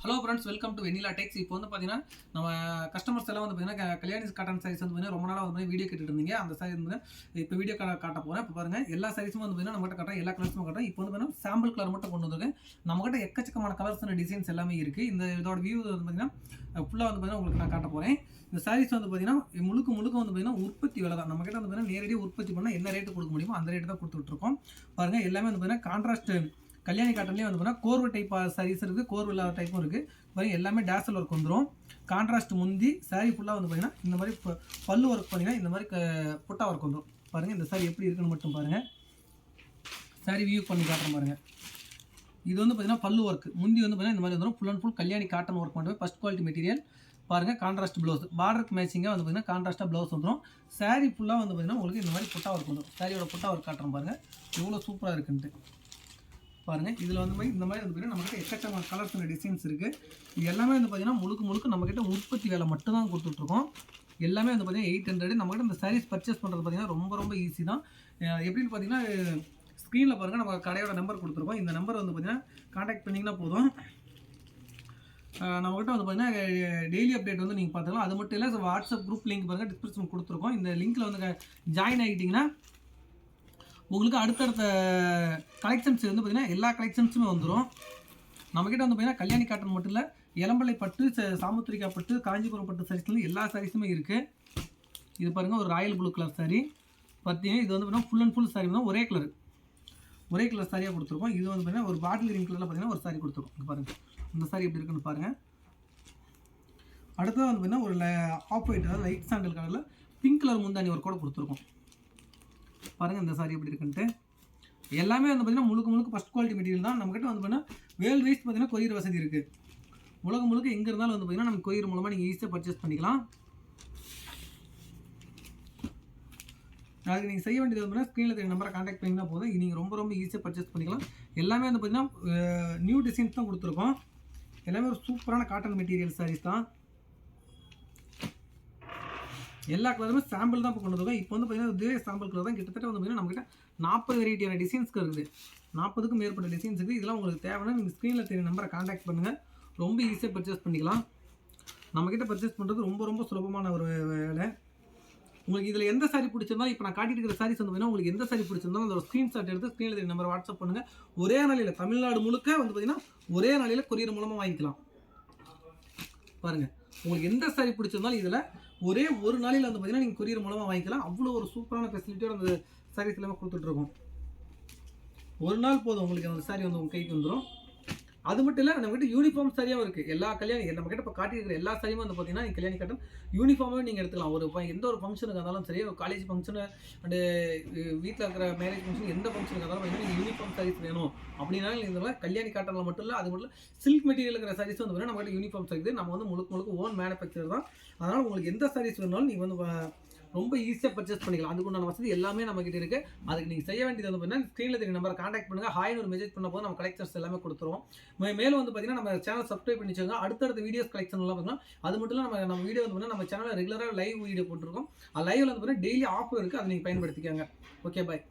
Hello friends, welcome to வெண்ணிலா டெக்ஸ். இப்போ வந்து பார்த்தீங்கன்னா நம்ம கஸ்டமர்ஸ் எல்லாம் வந்து பார்த்தீங்கன்னா கல்யாணி காட்டன் சாரீஸ் வந்து பார்த்தீங்கன்னா ரொம்ப நாளாக வந்து வீடியோ கேட்டுட்டு இருந்தீங்க. அந்த சாரீ வந்து இப்போ வீடியோ காட்ட போகிறேன். இப்போ பாருங்கள், எல்லா சாரீஸும் வந்து பார்த்தீங்கன்னா நம்மகிட்ட காட்டுறேன், எல்லா கலர்ஸும் காட்டுறேன். இப்போ வந்து பார்த்தீங்கன்னா சாம்பிள் கலர் மட்டும் கொண்டு வந்திருக்கேன். நம்மகிட்ட எக்கச்சக்கமான கலர்ஸ் அண்ட் டிசைன்ஸ் எல்லாமே இருக்குது. இதோட வியூ வந்து பார்த்தீங்கன்னா ஃபுல்லாக வந்து பார்த்தீங்கன்னா உங்களுக்கு நான் காட்ட போகிறேன். இந்த சாரீஸ் வந்து பார்த்தீங்கன்னா முழுக்க வந்து பார்த்தீங்கன்னா உற்பத்தி விலை தான். நம்மகிட்ட வந்து பார்த்தீங்கன்னா நேரடியாக உற்பத்தி பண்ணால் என்ன ரேட்டு கொடுக்க முடியுமோ அந்த ரேட்டு தான் கொடுத்துட்ருக்கோம். பாருங்கள், எல்லாமே வந்து பார்த்தீங்கன்னா கான்ட்ராஸ்ட் கல்யாணி காட்டன்லேயே வந்து பார்த்தீங்கன்னா கோர்வு டைப் சாரீஸ் இருக்குது, கோர்வு இல்லாத டைப்பும் இருக்குது. பாருங்கள், எல்லாமே டேசல் ஒர்க் வந்துடும். கான்ட்ராஸ்ட் முந்தி சாரீ ஃபுல்லாக வந்து பார்த்தீங்கன்னா இந்த மாதிரி பல்லு ஒர்க் பண்ணிங்கன்னா இந்த மாதிரி புட்டா ஒர்க் வந்துடும். பாருங்கள், இந்த சாரீ எப்படி இருக்குன்னு மட்டும் பாருங்கள். சாரீ வியூ பண்ணி காட்டுறேன் பாருங்கள். இது வந்து பார்த்தீங்கன்னா பல்லு ஒர்க் முந்தி வந்து பார்த்தீங்கன்னா இந்த மாதிரி வந்துடும். Full and full Kalyani cotton work பண்ணுறது, ஃபஸ்ட் குவாலிட்டி மெட்டீரியல். பாருங்கள், கான்ட்ராஸ்ட் ப்ளவுஸ், பார்டருக்கு மேட்சிங்காக வந்து பார்த்தீங்கன்னா கான்ட்ராஸ்ட்டாக ப்ளவுஸ் வந்துடும். சாரீ ஃபுல்லாக வந்து பார்த்தீங்கன்னா உங்களுக்கு இந்த மாதிரி புட்டா ஒர்க் வந்துடும். சாரியோட புட்டா ஒர்க் காட்டுறேன் பாருங்கள், எவ்வளோ சூப்பராக இருக்குன்ட்டு. பாருங்கள், இதில் வந்து இந்த மாதிரி வந்து பார்த்தீங்கன்னா நம்மகிட்ட எக்கச்சக்கமான கலர்ஸ் அண்ட் டிசைன்ஸ் இருக்குது. இது எல்லாமே வந்து பார்த்தீங்கன்னா முழுக்க நம்மக்கிட்ட உற்பத்தி வேலை மட்டும் தான் கொடுத்துட்ருக்கோம். எல்லாமே வந்து பார்த்தீங்கன்னா 800. நம்மகிட்ட இந்த சாரீஸ் பர்ச்சேஸ் பண்ணுறது பார்த்தீங்கன்னா ரொம்ப ஈஸி தான். எப்படின்னு பார்த்தீங்கன்னா ஸ்க்ரீனில் பாருங்கள், நம்ம கடையோட நம்பர் கொடுத்துருக்கோம். இந்த நம்பர் வந்து பார்த்தீங்கன்னா கான்டாக்ட் பண்ணிங்கன்னா போதும். நம்மகிட்ட வந்து பார்த்தீங்கன்னா டெய்லி அப்டேட் வந்து நீங்கள் பார்த்துக்கலாம். அது மட்டும் இல்லை, வாட்ஸ்அப் குரூப் லிங்க் பாருங்கள், டிஸ்கிரிப்ஷன் கொடுத்துருக்கோம். இந்த லிங்க்கில் வந்து ஜாயின் ஆகிட்டிங்கன்னா உங்களுக்கு அடுத்தடுத்த கலெக்ஷன்ஸ் வந்து பார்த்திங்கன்னா எல்லா கலெக்ஷன்ஸுமே வந்துடும். நம்மக்கிட்ட வந்து பார்த்திங்கன்னா கல்யாணி காட்டன் மட்டும் இல்லை, இளம்பலை பட்டு, சாமுத்திரிக்கா பட்டு, காஞ்சிபுரம் பட்டு சாரீஸ்லேருந்து எல்லா சாரீஸுமே இருக்குது. இது பாருங்கள், ஒரு ராயல் ப்ளூ கலர் சாரீ பார்த்தீங்கன்னா இது வந்து பார்த்தீங்கன்னா ஃபுல் அண்ட் ஃபுல் சாரீ தான் ஒரே கலர் சாரியாக கொடுத்துருக்கோம். இது வந்து பார்த்தீங்கன்னா ஒரு பாட்டில் கிரீன் கலரில் பார்த்தீங்கன்னா ஒரு சாரீ கொடுத்துருக்கோம். இங்கே பாருங்கள், இந்த சாரீ எப்படி இருக்குன்னு பாருங்கள். அடுத்தது வந்து பார்த்தீங்கன்னா ஒரு ஆஃப் ஒயிட், அதாவது லைட் சாண்டல் கலரில் பிங்க் கலர் முந்தானி ஒரு கூட கொடுத்துருக்கோம். பாருங்கள், இந்த சாரீ எப்படி இருக்குன்ட்டு. எல்லாமே வந்து பார்த்திங்கன்னா முழுக்க ஃபஸ்ட் குவாலிட்டி மெட்டீரியல் தான். நம்மகிட்ட வந்து பார்த்தீங்கன்னா வேல் வைஸ் பார்த்தீங்கன்னா கொரியர் வசதி இருக்குது. முழுக்க எங்கே இருந்தாலும் வந்து பார்த்திங்கன்னா நம்ம கொரியர் மூலமாக நீங்கள் ஈஸியாக பர்ச்சேஸ் பண்ணிக்கலாம். அதுக்கு நீங்கள் செய்ய வேண்டியது வந்து ஸ்க்ரீனில் தெரிய நம்பரை கான்டாக்ட் பண்ணிங்கன்னா போதும். நீங்கள் ரொம்ப ஈஸியாக பர்ச்சேஸ் பண்ணிக்கலாம். எல்லாமே வந்து பார்த்திங்கன்னா நியூ டிசைன்ஸ் தான் கொடுத்துருக்கோம். எல்லாமே ஒரு சூப்பரான காட்டன் மெட்டீரியல் சாரீஸ் தான். எல்லா கலருமே சாம்பிள் தான் இப்போ கொண்டு வந்திருக்கோம். இப்போ வந்து பார்த்தீங்கன்னா இதே சாம்பிள் கலர் தான் கிட்டத்தட்ட வந்து பார்த்தீங்கன்னா நம்மகிட்ட 40 வெரைட்டியான டிசைன்ஸ்க்கு இருக்குது. 40க்கும் மேற்பட்ட டிசைன்ஸ் இருக்குது. இதெல்லாம் உங்களுக்கு தேவைன்னா நீங்கள் ஸ்க்ரீனில் தெரிய நம்பரை கான்டாக்ட் பண்ணுங்கள். ரொம்ப ஈஸியாக பர்ச்சேஸ் பண்ணிக்கலாம். நம்மக்கிட்ட பர்ச்சேஸ் பண்ணுறது ரொம்ப சுலபமான ஒரு வேலை. உங்களுக்கு இதில் எந்த சாரீ பிடிச்சிருந்தாலும், இப்போ நான் காட்டிட்டு இருக்கிற சாரீஸ் வந்து பார்த்தீங்கன்னா உங்களுக்கு எந்த சாரீ பிடிச்சிருந்தாலும் அதோட ஸ்க்ரீன்ஷாட் எடுத்து ஸ்க்ரீனில் தெரிய நம்பரை வாட்ஸ்அப் பண்ணுங்கள். ஒரே நாளையில் தமிழ்நாடு முழுக்க வந்து பார்த்தீங்கன்னா ஒரே நாளையில் கொரியர் மூலமாக வாங்கிக்கலாம். பாருங்கள், உங்களுக்கு எந்த சாரீ பிடிச்சிருந்தாலும் இதில் ஒரே ஒரு நாளையில் வந்து பார்த்தீங்கன்னா நீங்கள் கொரியர் மூலமாக வாங்கிக்கலாம். அவ்வளோ ஒரு சூப்பரான ஃபெசிலிட்டியோட அந்த சாரீஸ் எல்லாமே கொடுத்துட்ருக்கோம். ஒரு நாள் போதும் உங்களுக்கு அந்த சாரீ வந்து உங்கள் கைக்கு வந்துடும். அது மட்டும் இல்லை, நம்மகிட்ட யூனிஃபார்ம் சரியாகவும் இருக்குது. எல்லா கல்யாணம் நம்மகிட்ட இப்போ காட்டியிருக்கிற எல்லா சாரியுமே வந்து பார்த்தீங்கன்னா கல்யாணி காட்டன் யூனிஃபார்மே நீங்கள் எடுத்துக்கலாம். எந்த ஒரு ஃபங்க்ஷனுக்கு இருந்தாலும் சரி, ஒரு காலேஜ் ஃபங்க்ஷனு அண்டு வீட்டில் இருக்கிற மேரேஜ் ஃபங்க்ஷன், எந்த ஃபங்க்ஷனுக்கு இருந்தாலும் பார்த்தீங்கன்னா நீங்கள் யூனிஃபார்ம் சாரீஸ் வேணும் அப்படின்னாலும் இந்த மாதிரி கல்யாணி காட்டனில் மட்டும் இல்லை, அது மட்டும் இல்லை சில்க் மெட்டீரியல் இருக்கிற சாரீஸ் வந்து பார்த்தீங்கன்னா நம்மகிட்ட யூனிஃபார்ம் சாரீஸ் நம்ம வந்து முழுக்க ஓன் மேனுஃபேக்சர் தான். அதனால் உங்களுக்கு எந்த சாரீஸ் வேணாலும் நீங்கள் வந்து ரொம்ப ஈஸியாக பர்ச்சேஸ் பண்ணிக்கலாம். அதுக்குண்டான வசதி எல்லாமே நம்மகிட்ட இருக்குது. அதுக்கு நீங்கள் செய்ய வேண்டியது வந்து பார்த்தீங்கன்னா ஸ்க்ரீனில் தெரிய நம்பரை கான்டாக்ட் பண்ணுங்கள். ஹாய்னு ஒரு மெசேஜ் பண்ண போது நம்ம கலெக்ஷன்ஸ் எல்லாமே கொடுத்துருவோம். மேலும் வந்து பார்த்தீங்கன்னா நம்ம சேனல் சப்ஸ்கிரைப் பண்ணி வச்சுக்கோங்க. அடுத்தடுத்த வீடியோஸ் கலெக்ஷன்லாம் பார்த்தீங்கன்னா அது மட்டும் இல்லை, நம்ம வீடியோ வந்து பார்த்தீங்கன்னா நம்ம சேனலில் ரெகுலராக லைவ் வீடியோ போட்டிருக்கோம். லைவில் வந்து பார்த்தீங்கன்னா டெய்லி ஆஃபர் இருக்குது, அதை நீங்கள் பயன்படுத்திக்கோங்க. ஓகே, பாய்.